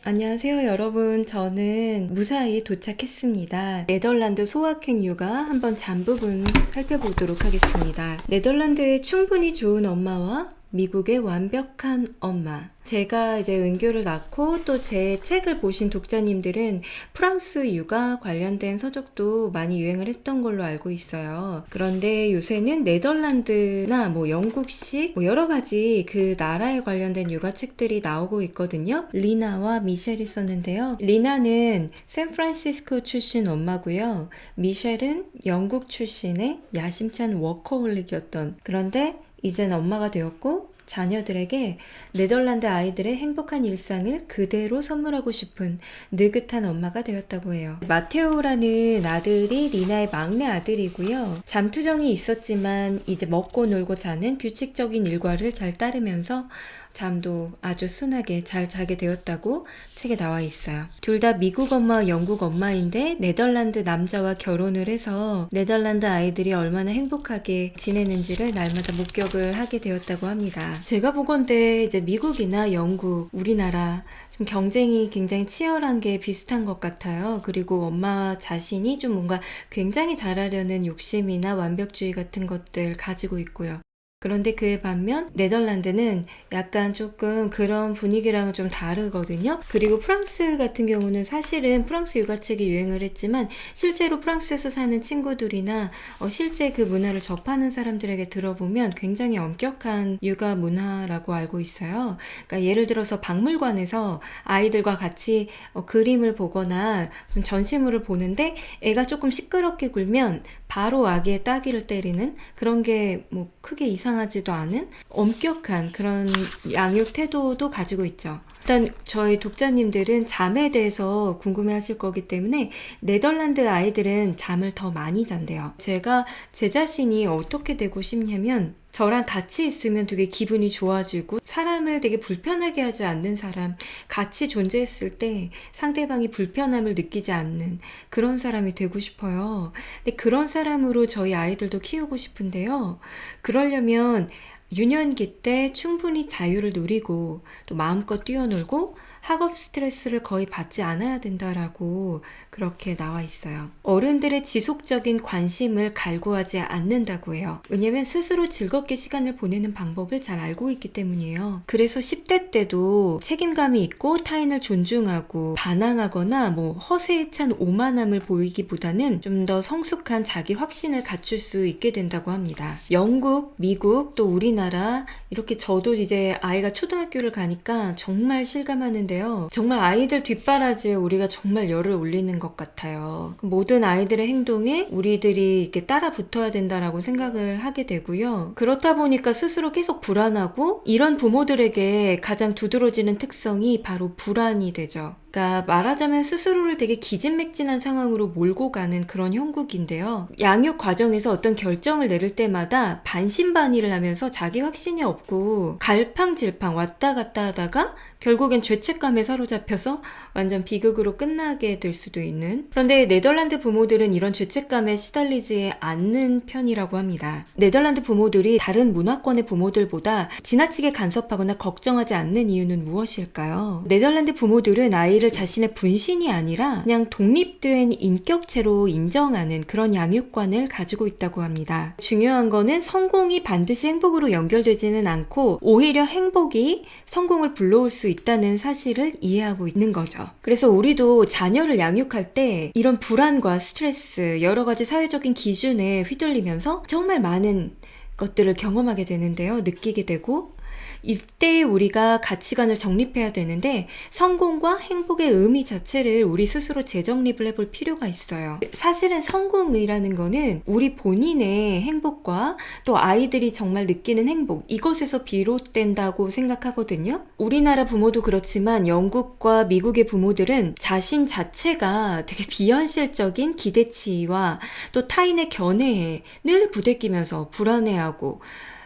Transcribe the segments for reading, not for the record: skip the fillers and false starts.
안녕하세요, 여러분. 저는 무사히 도착했습니다. 네덜란드 소확행 육아 한번 잔부분 살펴보도록 하겠습니다. 네덜란드의 충분히 좋은 엄마와 미국의 완벽한 엄마. 제가 이제 은교를 낳고 또 제 책을 보신 독자님들은 프랑스 육아 관련된 서적도 많이 유행을 했던 걸로 알고 있어요. 그런데 요새는 네덜란드나 영국식 여러 가지 그 나라에 관련된 육아 책들이 나오고 있거든요. 리나와 미셸이 썼는데요. 리나는 샌프란시스코 출신 엄마고요. 미셸은 영국 출신의 야심찬 워커홀릭이었던, 그런데 이젠 엄마가 되었고 자녀들에게 네덜란드 아이들의 행복한 일상을 그대로 선물하고 싶은 느긋한 엄마가 되었다고 해요. 마테오라는 아들이 리나의 막내 아들이고요. 잠투정이 있었지만 이제 먹고 놀고 자는 규칙적인 일과를 잘 따르면서 잠도 아주 순하게 잘 자게 되었다고 책에 나와 있어요. 둘 다 미국 엄마와 영국 엄마인데 네덜란드 남자와 결혼을 해서 네덜란드 아이들이 얼마나 행복하게 지내는지를 날마다 목격을 하게 되었다고 합니다. 제가 보건대 이제 미국이나 영국, 우리나라 좀 경쟁이 굉장히 치열한 게 비슷한 것 같아요. 그리고 엄마 자신이 좀 뭔가 굉장히 잘하려는 욕심이나 완벽주의 같은 것들 가지고 있고요. 그런데 그에 반면 네덜란드는 약간 조금 그런 분위기랑은 좀 다르거든요. 그리고 프랑스 같은 경우는 사실은 프랑스 육아책이 유행을 했지만 실제로 프랑스에서 사는 친구들이나 실제 그 문화를 접하는 사람들에게 들어보면 굉장히 엄격한 육아 문화라고 알고 있어요. 그러니까 예를 들어서 박물관에서 아이들과 같이 그림을 보거나 무슨 전시물을 보는데 애가 조금 시끄럽게 굴면 바로 아기의 따귀를 때리는 그런 게 크게 이상하지도 않은 엄격한 그런 양육 태도도 가지고 있죠. 일단 저희 독자님들은 잠에 대해서 궁금해 하실 거기 때문에 네덜란드 아이들은 잠을 더 많이 잔대요. 제가 제 자신이 어떻게 되고 싶냐면 저랑 같이 있으면 되게 기분이 좋아지고 사람을 되게 불편하게 하지 않는 사람, 같이 존재했을 때 상대방이 불편함을 느끼지 않는 그런 사람이 되고 싶어요. 근데 그런 사람으로 저희 아이들도 키우고 싶은데요. 그러려면 유년기 때 충분히 자유를 누리고 또 마음껏 뛰어놀고 학업 스트레스를 거의 받지 않아야 된다라고 그렇게 나와 있어요. 어른들의 지속적인 관심을 갈구하지 않는다고 해요. 왜냐면 스스로 즐겁게 시간을 보내는 방법을 잘 알고 있기 때문이에요. 그래서 10대 때도 책임감이 있고 타인을 존중하고 반항하거나 허세에 찬 오만함을 보이기보다는 좀 더 성숙한 자기 확신을 갖출 수 있게 된다고 합니다. 영국, 미국, 또 우리나라 이렇게 저도 이제 아이가 초등학교를 가니까 정말 실감하는데요. 정말 아이들 뒷바라지에 우리가 정말 열을 올리는 것 같아요. 모든 아이들의 행동에 우리들이 이렇게 따라 붙어야 된다라고 생각을 하게 되고요. 그렇다 보니까 스스로 계속 불안하고 이런 부모들에게 가장 두드러지는 특성이 바로 불안이 되죠. 그러니까 말하자면 스스로를 되게 기진맥진한 상황으로 몰고 가는 그런 형국인데요. 양육 과정에서 어떤 결정을 내릴 때마다 반신반의를 하면서 자기 확신이 없고 갈팡질팡 왔다 갔다 하다가 결국엔 죄책감에 사로잡혀서 완전 비극으로 끝나게 될 수도 있는. 그런데 네덜란드 부모들은 이런 죄책감에 시달리지 않는 편이라고 합니다. 네덜란드 부모들이 다른 문화권의 부모들보다 지나치게 간섭하거나 걱정하지 않는 이유는 무엇일까요? 네덜란드 부모들은 아이를 자신의 분신이 아니라 그냥 독립된 인격체로 인정하는 그런 양육관을 가지고 있다고 합니다. 중요한 거는 성공이 반드시 행복으로 연결되지는 않고 오히려 행복이 성공을 불러올 수 있다는 사실을 이해하고 있는 거죠. 그래서 우리도 자녀를 양육할 때 이런 불안과 스트레스, 여러 가지 사회적인 기준에 휘둘리면서 정말 많은 것들을 경험하게 되는데요. 느끼게 되고 이때 우리가 가치관을 정립해야 되는데 성공과 행복의 의미 자체를 우리 스스로 재정립을 해볼 필요가 있어요. 사실은 성공이라는 거는 우리 본인의 행복과 또 아이들이 정말 느끼는 행복, 이것에서 비롯된다고 생각하거든요. 우리나라 부모도 그렇지만 영국과 미국의 부모들은 자신 자체가 되게 비현실적인 기대치와 또 타인의 견해에 늘 부대끼면서 불안해하고,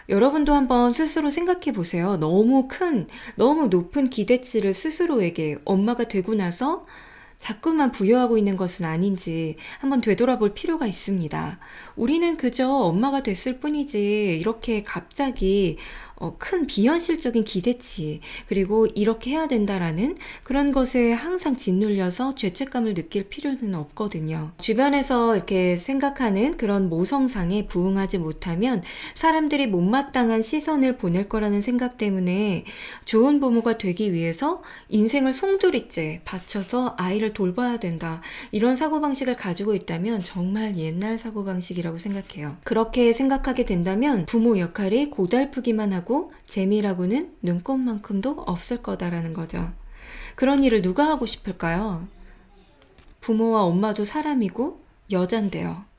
여러분도 한번 스스로 생각해 보세요. 너무 높은 기대치를 스스로에게 엄마가 되고 나서 자꾸만 부여하고 있는 것은 아닌지 한번 되돌아볼 필요가 있습니다. 우리는 그저 엄마가 됐을 뿐이지 이렇게 갑자기 큰 비현실적인 기대치, 그리고 이렇게 해야 된다라는 그런 것에 항상 짓눌려서 죄책감을 느낄 필요는 없거든요. 주변에서 이렇게 생각하는 그런 모성상에 부응하지 못하면 사람들이 못마땅한 시선을 보낼 거라는 생각 때문에 좋은 부모가 되기 위해서 인생을 송두리째 바쳐서 아이를 돌봐야 된다. 이런 사고방식을 가지고 있다면 정말 옛날 사고방식이라고 생각해요. 그렇게 생각하게 된다면 부모 역할이 고달프기만 하고 재미라고는 눈꼽만큼도 없을 거다라는 거죠. 그런 일을 누가 하고 싶을까요? 부모와 엄마도 사람이고 여잔데요.